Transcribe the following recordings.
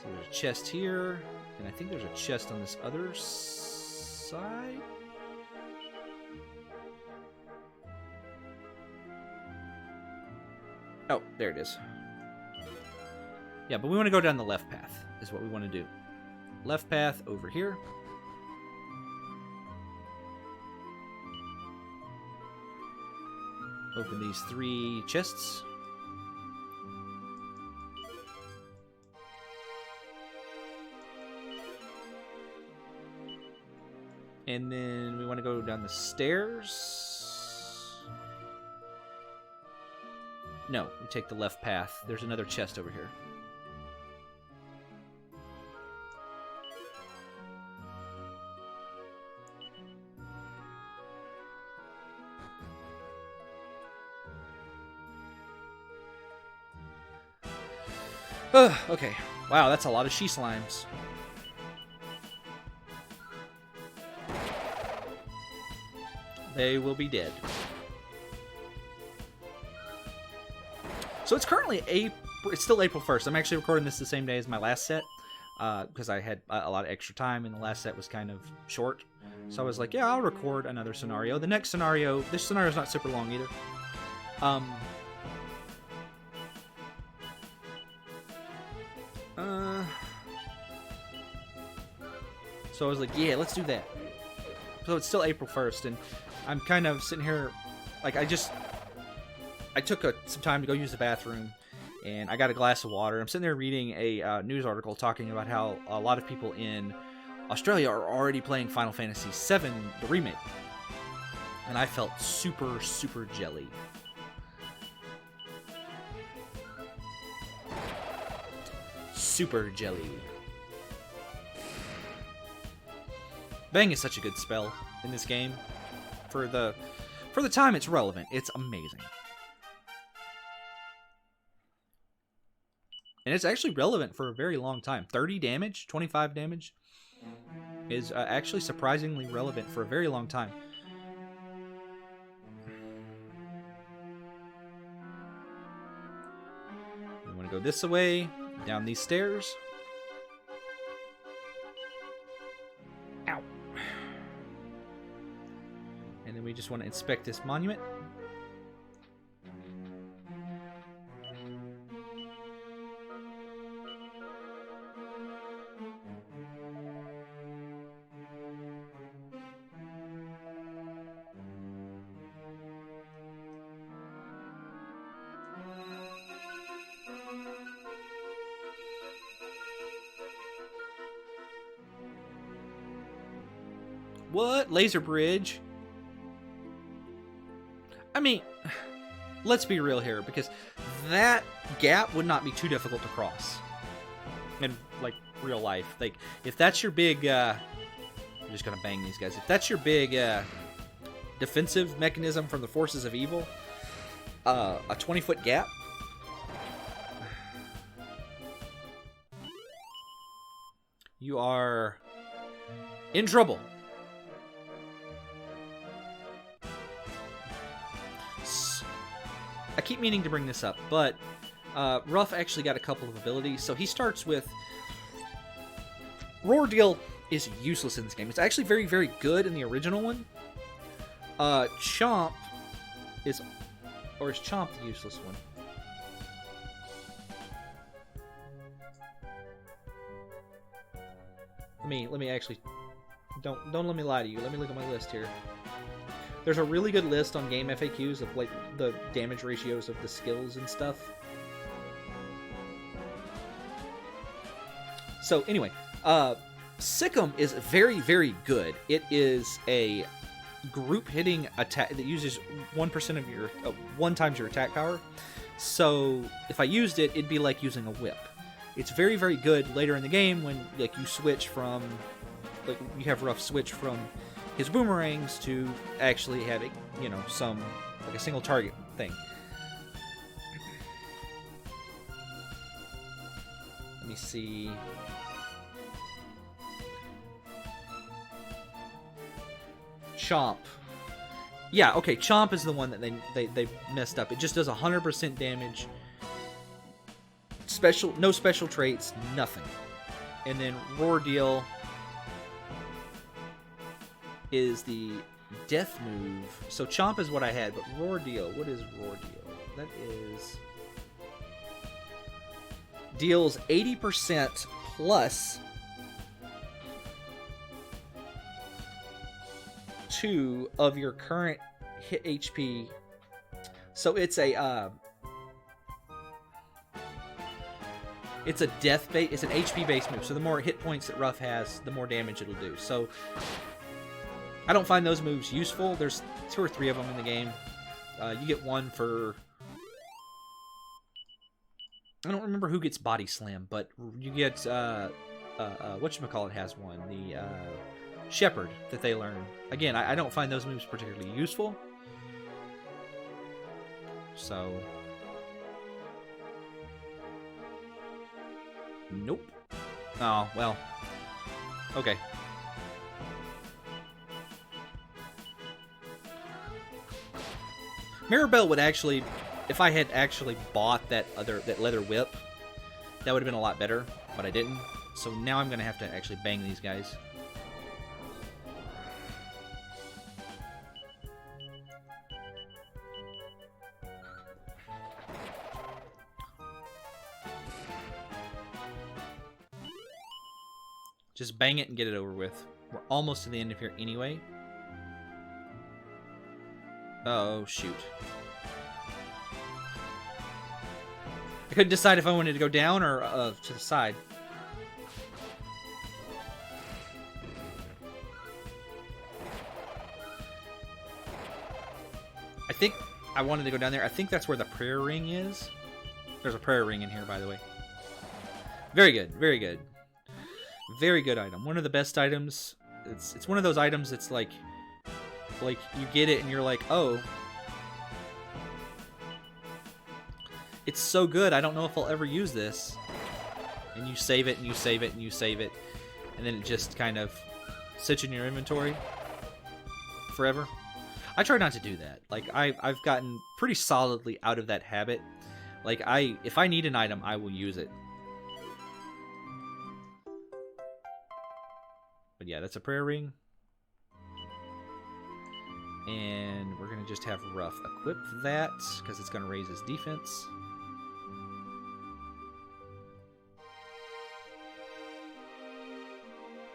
So there's a chest here, and I think there's a chest on this other side. Oh, there it is. Yeah, but we want to go down the left path, is what we want to do. Left path over here. Open these 3 chests. And then we want to go down the stairs. No, we take the left path. There's another chest over here. Okay. Wow, that's a lot of she slimes. They will be dead. So it's currently it's still April 1st. I'm actually recording this the same day as my last set because I had a lot of extra time and the last set was kind of short. So I was like, yeah, I'll record another scenario. The next scenario, this scenario is not super long either. So I was like, yeah, let's do that. So it's still April 1st, and I'm kind of sitting here, like, I took some time to go use the bathroom, and I got a glass of water. I'm sitting there reading a news article talking about how a lot of people in Australia are already playing Final Fantasy VII, the remake. And I felt super, super jelly. Super jelly. Bang is such a good spell in this game. For the time it's relevant, it's amazing. And it's actually relevant for a very long time. 30 damage, 25 damage is actually surprisingly relevant for a very long time. We want to go this way, down these stairs. Ow. And then we just want to inspect this monument. What? Laser bridge? I mean, let's be real here, because that gap would not be too difficult to cross in, like, real life. Like, if that's your big, I'm just gonna bang these guys. If that's your big, defensive mechanism from the forces of evil, a 20-foot gap, you are in trouble. I keep meaning to bring this up, but Ruff actually got a couple of abilities. So he starts with... Roar Deal is useless in this game. It's actually very, very good in the original one. Chomp is... Or is Chomp the useless one? Let me actually... Don't let me lie to you. Let me look at my list here. There's a really good list on game FAQs of, like, the damage ratios of the skills and stuff. So anyway, Sikkim is very, very good. It is a group hitting attack that uses 1% of your 1 times your attack power. So if I used it, it'd be like using a whip. It's very, very good later in the game when, like, you switch from, like, you have Ruff switch from his boomerangs to actually having, you know, some, like, a single target thing. Let me see. Chomp. Yeah, okay, Chomp is the one that they messed up. It just does 100% damage. No special traits, nothing. And then Roar Deal is the death move. So Chomp is what I had, but Roar Deal, what is Roar Deal? That is... deals 80% plus 2 of your current hit HP. So it's a it's a death base. It's an HP based move. So the more hit points that Ruff has, the more damage it'll do. So I don't find those moves useful. There's 2 or 3 of them in the game. You get one for... I don't remember who gets Body Slam, but you get whatchamacallit has one. The Shepherd that they learn. Again, I don't find those moves particularly useful. So... nope. Oh, well. Okay. Maribel would actually, if I had actually bought that leather whip, that would have been a lot better, but I didn't. So now I'm going to have to actually bang these guys. Just bang it and get it over with. We're almost to the end of here anyway. Oh, shoot. I couldn't decide if I wanted to go down or to the side. I think I wanted to go down there. I think that's where the prayer ring is. There's a prayer ring in here, by the way. Very good. Very good. Very good item. One of the best items. It's one of those items that's like you get it and you're like, oh, it's so good, I don't know if I'll ever use this. And you save it and you save it and you save it, and then it just kind of sits in your inventory forever. I try not to do that. Like I've gotten pretty solidly out of that habit. Like if I need an item, I will use it. But yeah, that's a prayer ring. And we're going to just have Ruff equip that, because it's going to raise his defense.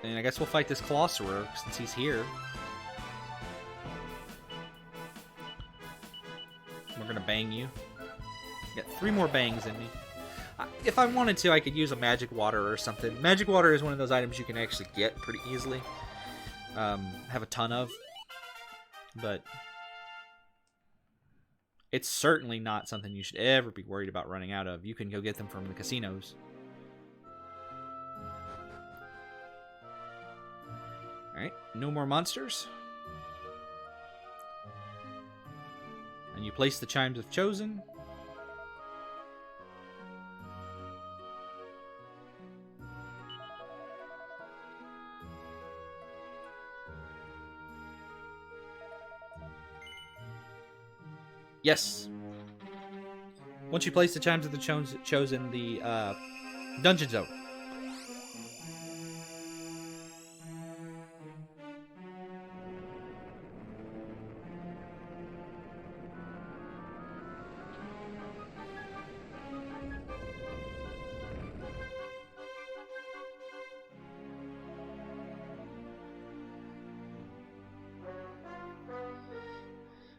And I guess we'll fight this Colosserer, since he's here. We're going to bang you. Got 3 more bangs in me. If I wanted to, I could use a Magic Water or something. Magic Water is one of those items you can actually get pretty easily. Have a ton of. But it's certainly not something you should ever be worried about running out of. You can go get them from the casinos. Alright, no more monsters. And you place the Chimes of Chosen. Yes. Once you place the Chimes of the Chosen, the dungeon's over.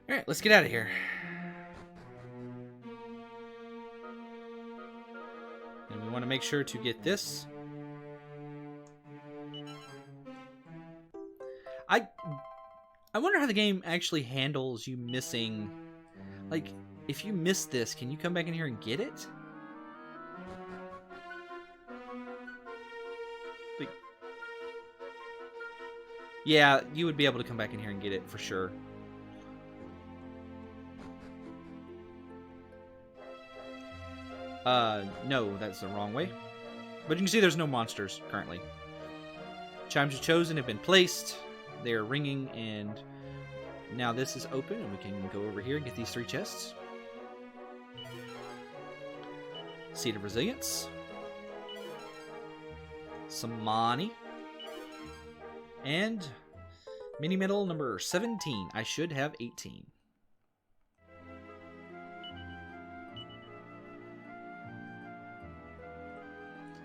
Alright, let's get out of here. And we want to make sure to get this. I wonder how the game actually handles you missing. Like, if you miss this, can you come back in here and get it? Like, yeah, you would be able to come back in here and get it for sure. No, that's the wrong way. But you can see there's no monsters currently. Chimes of Chosen have been placed. They are ringing, and now this is open, and we can go over here and get these 3 chests. Seed of Resilience. some money, and mini medal number 17. I should have 18.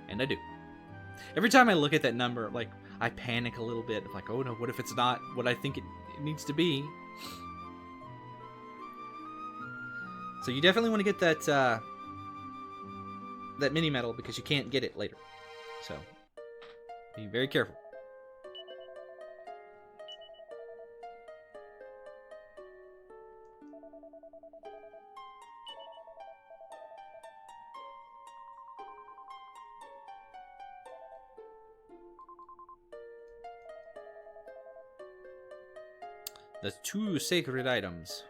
And I do. Every time I look at that number, like, I panic a little bit. I'm like, oh no, what if it's not what I think it needs to be? So you definitely want to get that that mini medal because you can't get it later. So be very careful. The 2 sacred items.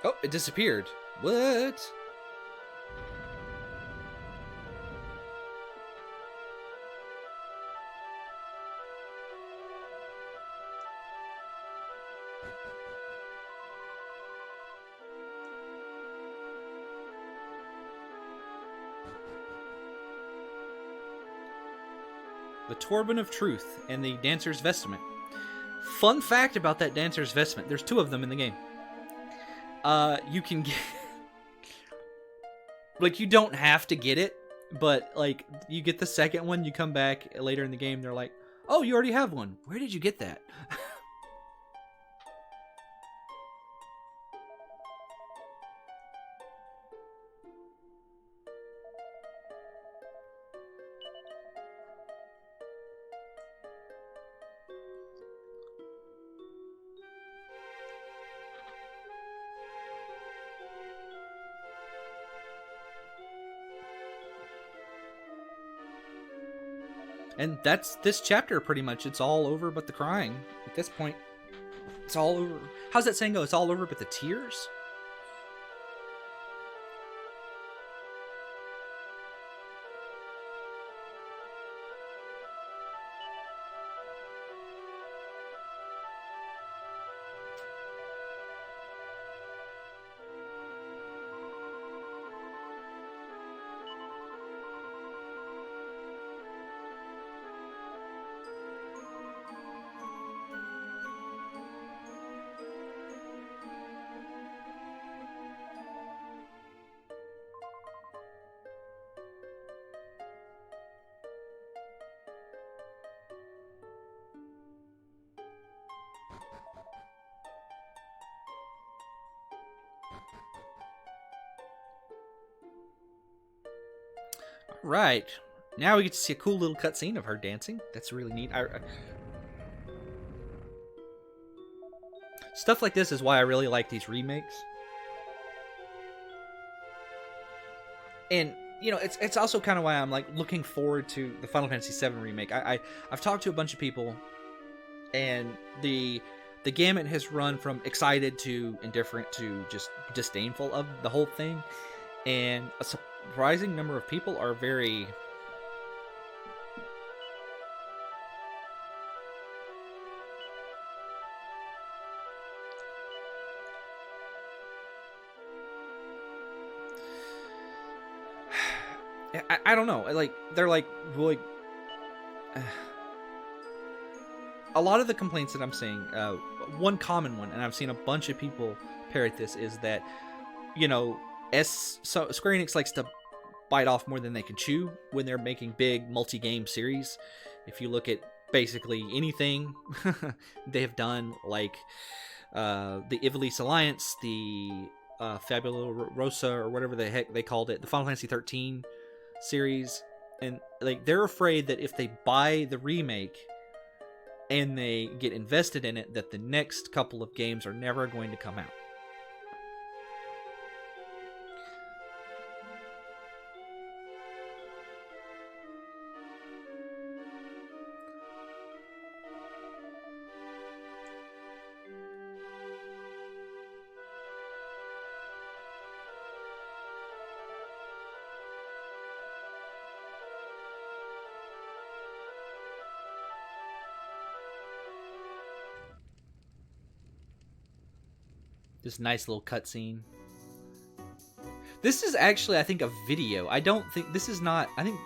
Oh, it disappeared. What? The Turban of Truth and the Dancer's Vestment. Fun fact about that Dancer's Vestment. There's 2 of them in the game. You can get... like, you don't have to get it, but, like, you get the second one, you come back later in the game, they're like, oh, you already have one. Where did you get that? And that's this chapter, pretty much. It's all over but the crying. At this point, it's all over. How's that saying go? It's all over but the tears? Right. Now we get to see a cool little cutscene of her dancing. That's really neat. Stuff like this is why I really like these remakes. And, you know, it's also kind of why I'm, like, looking forward to the Final Fantasy VII remake. I've talked to a bunch of people, and the gamut has run from excited to indifferent to just disdainful of the whole thing. And a surprising number of people are very... I don't know. Like, they're like, really... a lot of the complaints that I'm seeing, one common one, and I've seen a bunch of people parrot this, is that, you know, so Square Enix likes to bite off more than they can chew when they're making big multi-game series. If you look at basically anything they have done, like the Ivalice Alliance, the Fabulosa, or whatever the heck they called it, the Final Fantasy 13 series, and like they're afraid that if they buy the remake and they get invested in it, that the next couple of games are never going to come out. This nice little cutscene. This is actually, I think, a video. I don't think this is not. I think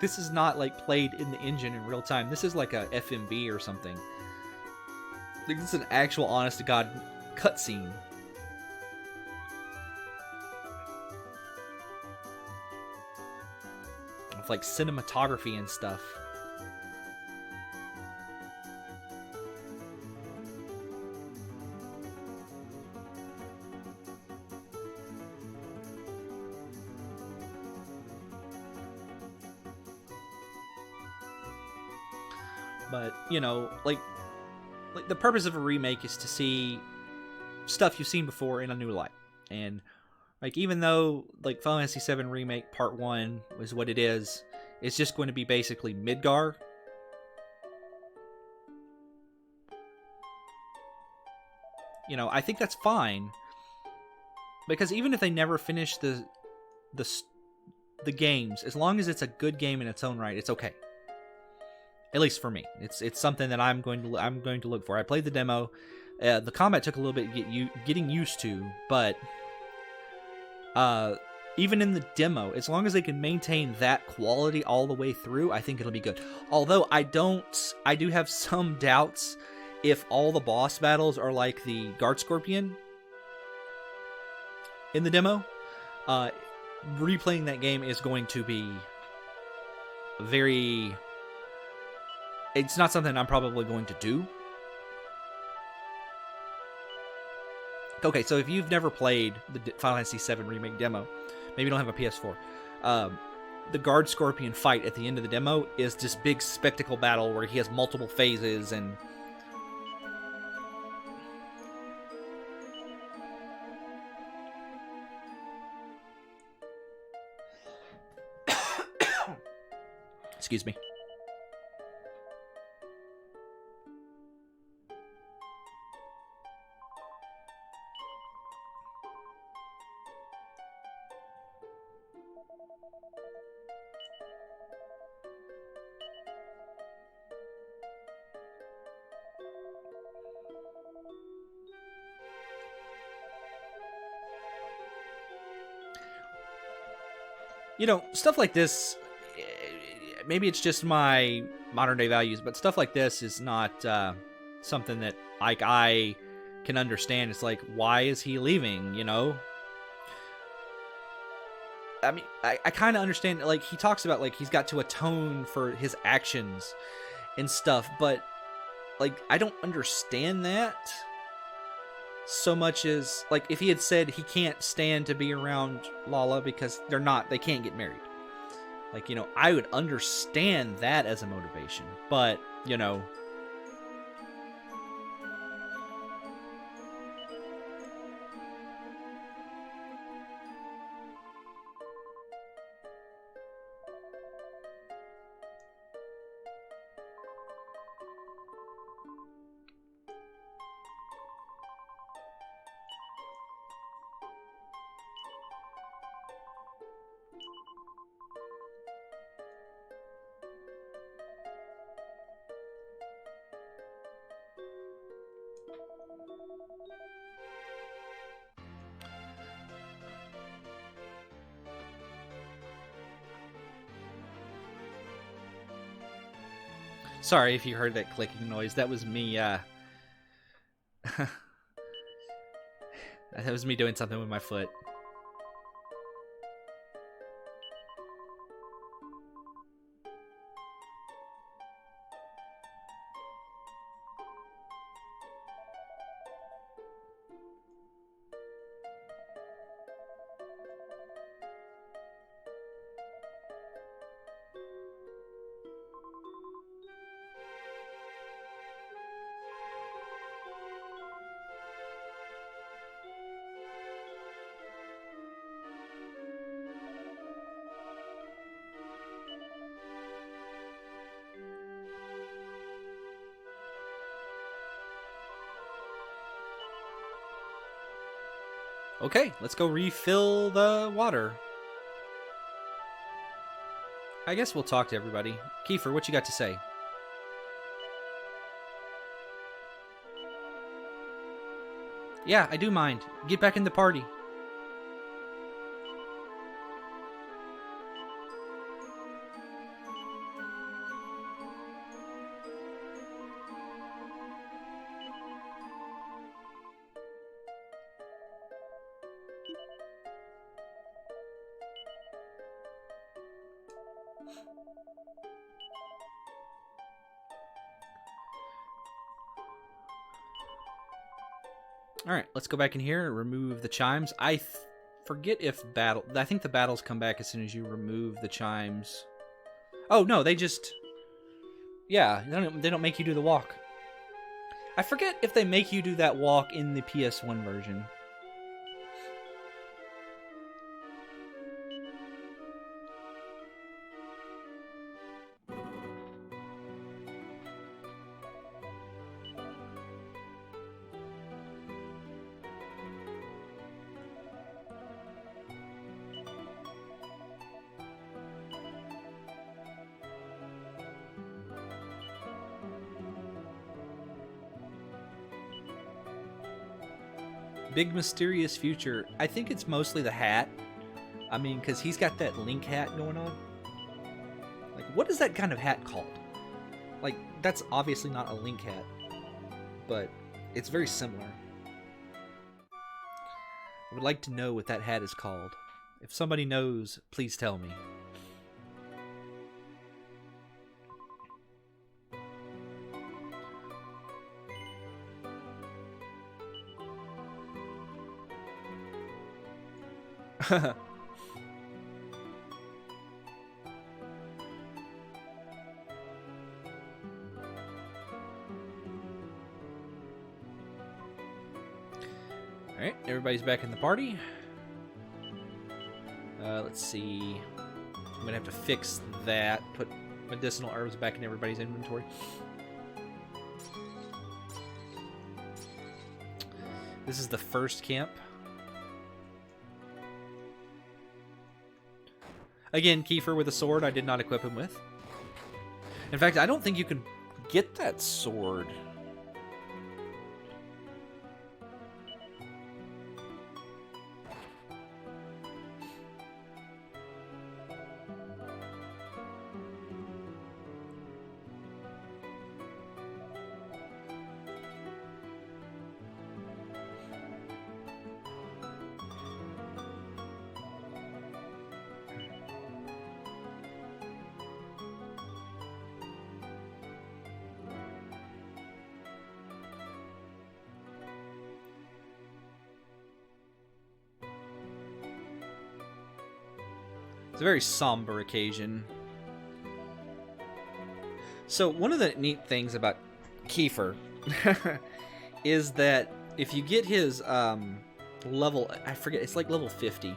this is not like played in the engine in real time. This is like a FMV or something. I think this is an actual, honest to God, cutscene. With like cinematography and stuff. But, you know, like the purpose of a remake is to see stuff you've seen before in a new light. And, like, even though, like, Final Fantasy VII Remake Part 1 was what it is, it's just going to be basically Midgar. You know, I think that's fine. Because even if they never finish the games, as long as it's a good game in its own right, it's okay. At least for me, it's something that I'm going to look for. I played the demo. The combat took a little bit getting used to, but even in the demo, as long as they can maintain that quality all the way through, I think it'll be good. Although I do have some doubts if all the boss battles are like the Guard Scorpion in the demo. Replaying that game is going to be very... It's not something I'm probably going to do. Okay, so if you've never played the Final Fantasy VII Remake demo, maybe you don't have a PS4, the Guard Scorpion fight at the end of the demo is this big spectacle battle where he has multiple phases and... Excuse me. You know, stuff like this, maybe it's just my modern day values, but stuff like this is not something that like I can understand. It's like, why is he leaving, you know? I mean, I kind of understand, like, he talks about, like, he's got to atone for his actions and stuff, but, like, I don't understand that so much as, like, if he had said he can't stand to be around Lala because they can't get married. Like, you know, I would understand that as a motivation, but, you know... Sorry if you heard that clicking noise. That was me, that was me doing something with my foot. Okay, let's go refill the water. I guess we'll talk to everybody. Kiefer, what you got to say? Yeah, I do mind. Get back in the party. All right, let's go back in here and remove the chimes. I forget if battle... I think the battles come back as soon as you remove the chimes. Oh, no, they just... Yeah, they don't make you do the walk. I forget if they make you do that walk in the PS1 version. Big mysterious future. I think it's mostly the hat. I mean, because he's got that Link hat going on. Like, what is that kind of hat called? Like, that's obviously not a Link hat, but it's very similar. I would like to know what that hat is called. If somebody knows, please tell me. Alright, everybody's back in the party. Let's see. I'm gonna have to fix that. Put medicinal herbs back in everybody's inventory. This is the first camp. Again, Kiefer with a sword I did not equip him with. In fact, I don't think you can get that sword. It's a very somber occasion. So one of the neat things about Kiefer is that if you get his level, I forget, it's like level 50,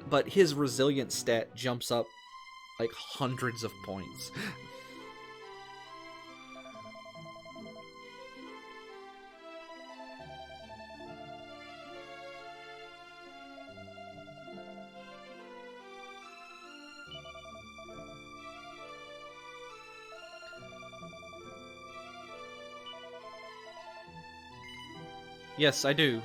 but his resilience stat jumps up like hundreds of points. Yes, I do.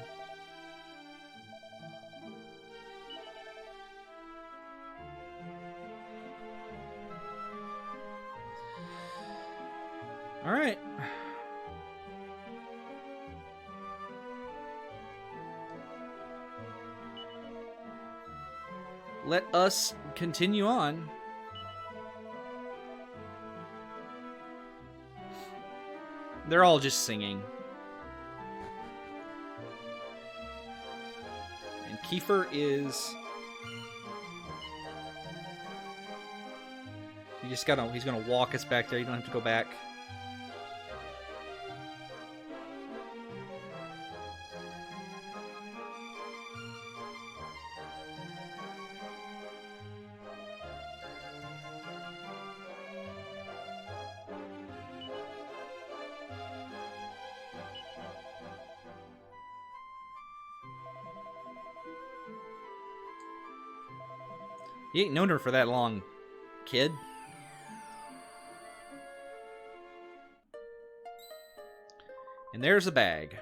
All right. Let us continue on. They're all just singing. And Kiefer is... You just gotta... He's gonna walk us back there. You don't have to go back. You ain't known her for that long, kid. And there's a bag.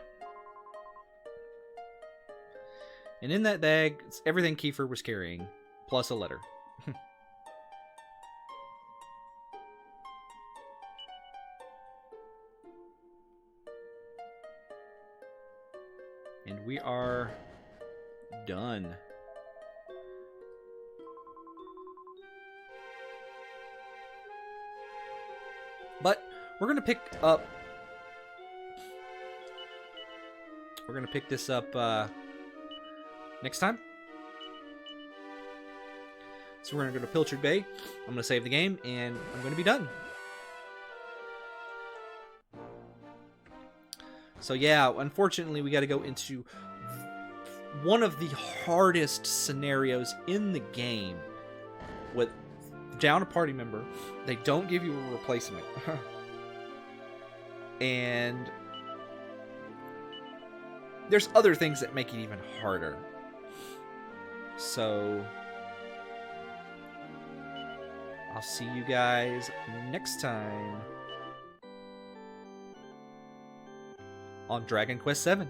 And in that bag, it's everything Kiefer was carrying, plus a letter. And we are done. But we're going to pick up... We're going to pick this up next time. So we're going to go to Pilchard Bay. I'm going to save the game, and I'm going to be done. So yeah, unfortunately, we got to go into one of the hardest scenarios in the game. With down a party member, they don't give you a replacement. And there's other things that make it even harder. So I'll see you guys next time on Dragon Quest VII.